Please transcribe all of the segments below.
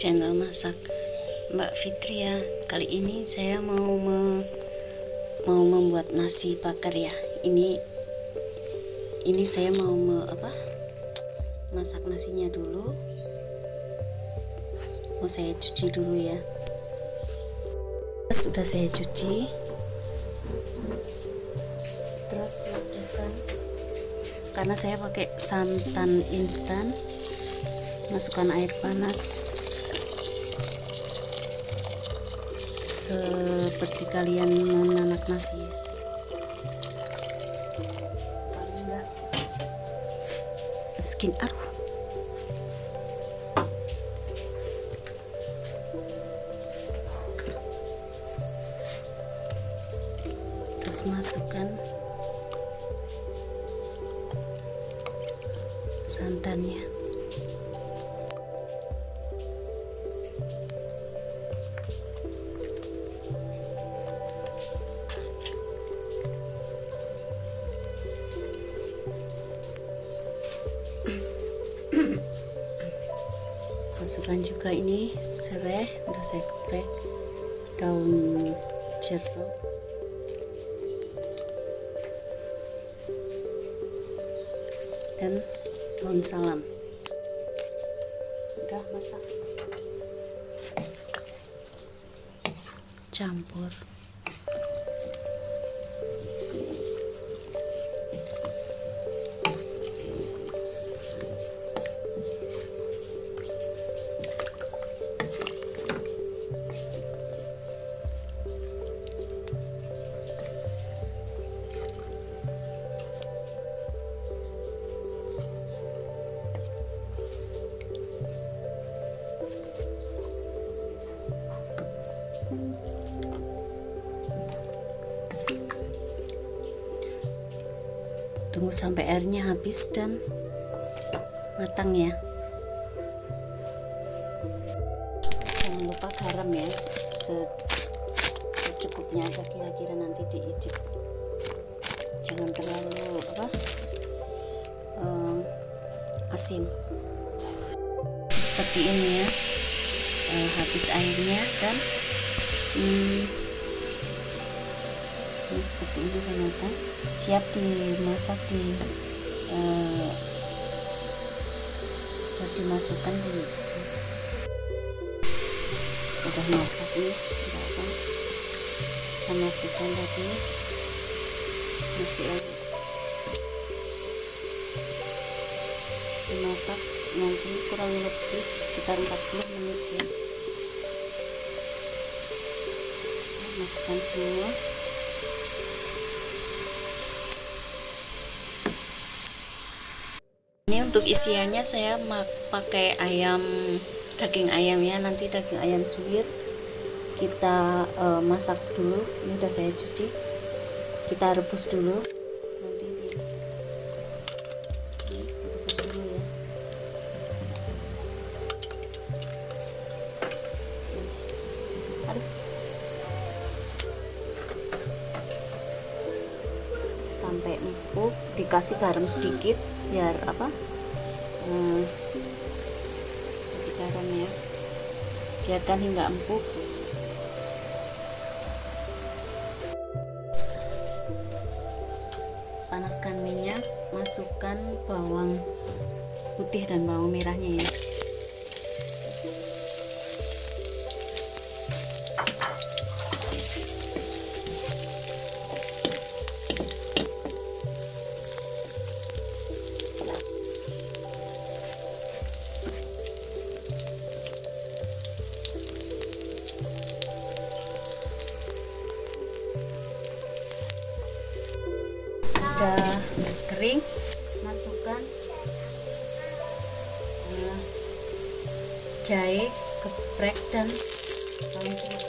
channel masak Mbak Fitri ya. Kali ini saya mau membuat nasi bakar ya. Ini saya mau masak nasinya dulu. Mau saya cuci dulu ya. Sudah saya cuci. Terus masukkan, karena saya pakai santan instan, masukkan air panas seperti kalian menanak nasi ya. Skin aduh. Terus masukkan santannya. Masukkan juga ini serai, udah saya geprek, daun jeruk, dan daun salam. Udah masak, campur. Tunggu sampai airnya habis dan matang ya. Jangan lupa garam ya, secukupnya aja, kira-kira nanti diicip. Jangan terlalu asin. Seperti ini ya. Habis airnya dan ini seperti ini ternyata siap dimasak, dimasukkan udah masak nih, kita masukkan tadi nasi air, dimasak nanti kurang lebih sekitar 40 menit ya. Masukkan semua. Ini untuk isiannya saya pakai daging ayam ya. Nanti daging ayam suwir kita masak dulu. Ini udah saya cuci, kita rebus dulu. Nanti direbus dulu ya. Sampai empuk, dikasih garam sedikit biar kasih garam ya, biarkan hingga empuk. Panaskan minyak, masukkan bawang putih dan bawang merahnya ya. Udah kering, masukkan jahe, geprek, dan daun jeruk.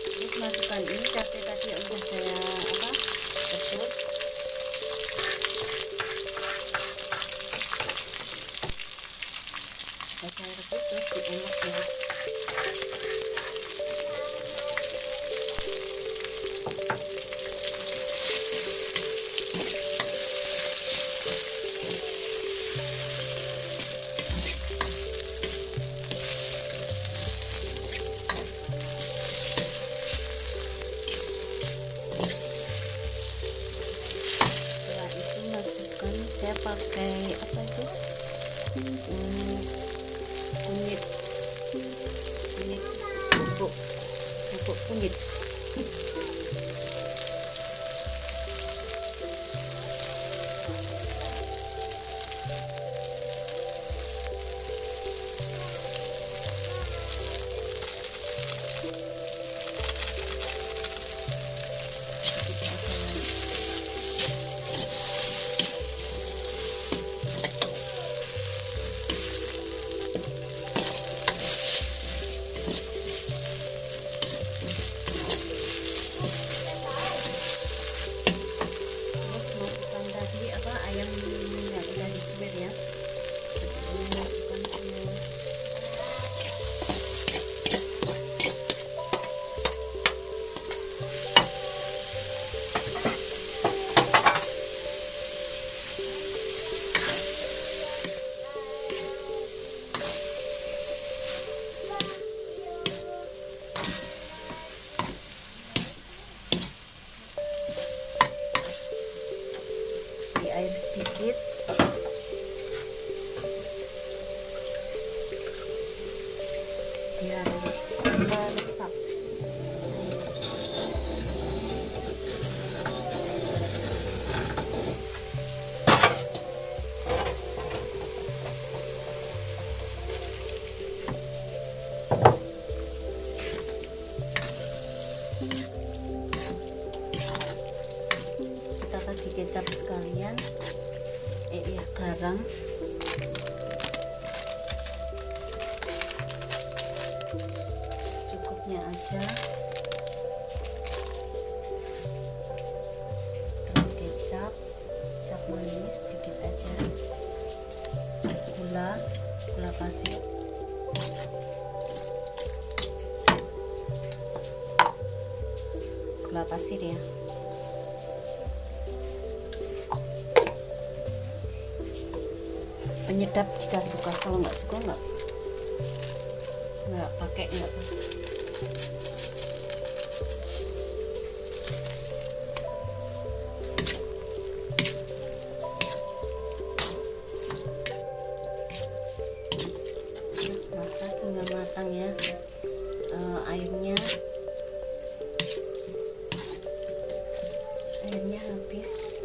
Terus masukkan ini cabai tadi yang udah saya rebus. Saya rebus terus diulek ya. biar meresap. Kita kasih kecap sekalian, garam, secukupnya aja, terus kecap manis sedikit aja, gula pasir, ya, penyedap jika suka, kalau nggak suka nggak pakai, nggak apa. Masak hingga matang ya. Airnya habis.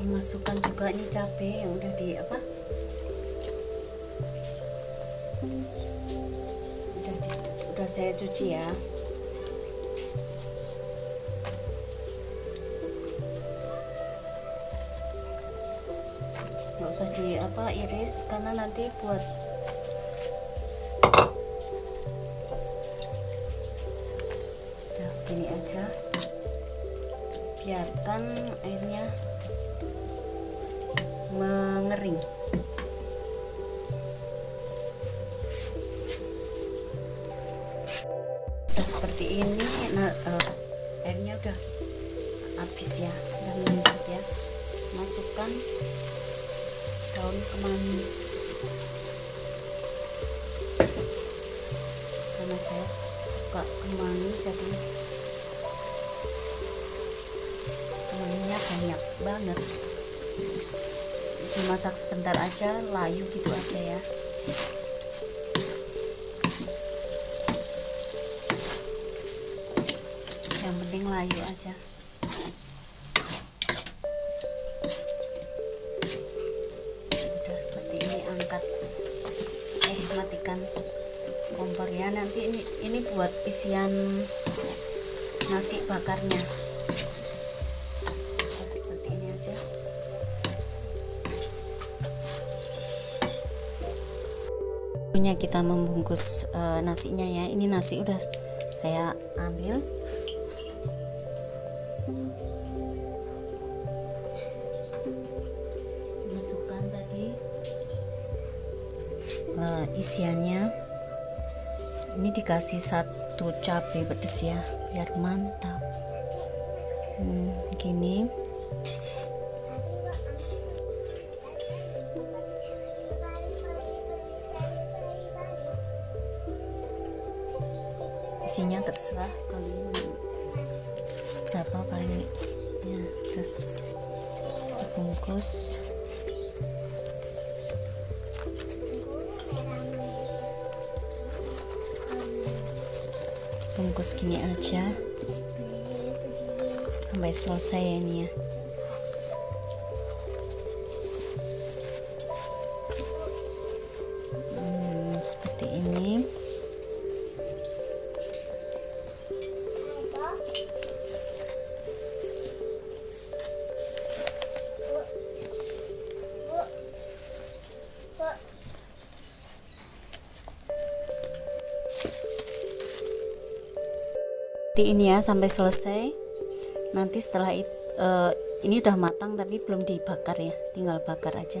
Masukkan juga ini cabai yang udah udah saya cuci ya. Nggak usah iris karena nanti buat ya, gini aja, biarkan airnya mengering. Udah seperti ini. Airnya udah habis ya, udah menyusut ya. Masukkan daun kemangi, karena saya suka kemangi jadi kemanginya banyak banget. Dimasak sebentar aja, layu gitu aja ya. Yang penting layu aja. Udah seperti ini, angkat, matikan kompornya. Nanti ini buat isian nasi bakarnya. Seperti ini aja. Kita membungkus nasinya ya. Ini nasi udah saya ambil, masukkan tadi isiannya. Ini dikasih 1 cabai pedas ya, biar mantap. Gini. Isinya terserah kalian seberapa paling ya. Terus dibungkus. Bungkus gini aja sampai selesai ya ini ya. Seperti ini. Ini ya sampai selesai. Nanti setelah ini udah matang tapi belum dibakar ya, tinggal bakar aja.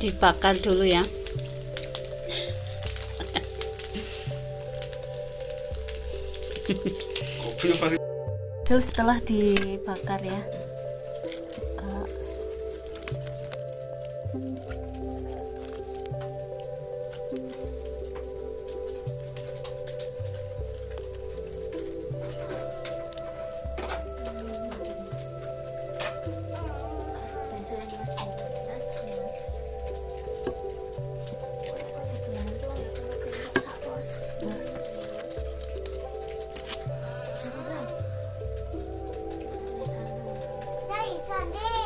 Dibakar dulu ya. Kopi apa? Itu setelah dibakar ya. Sunday.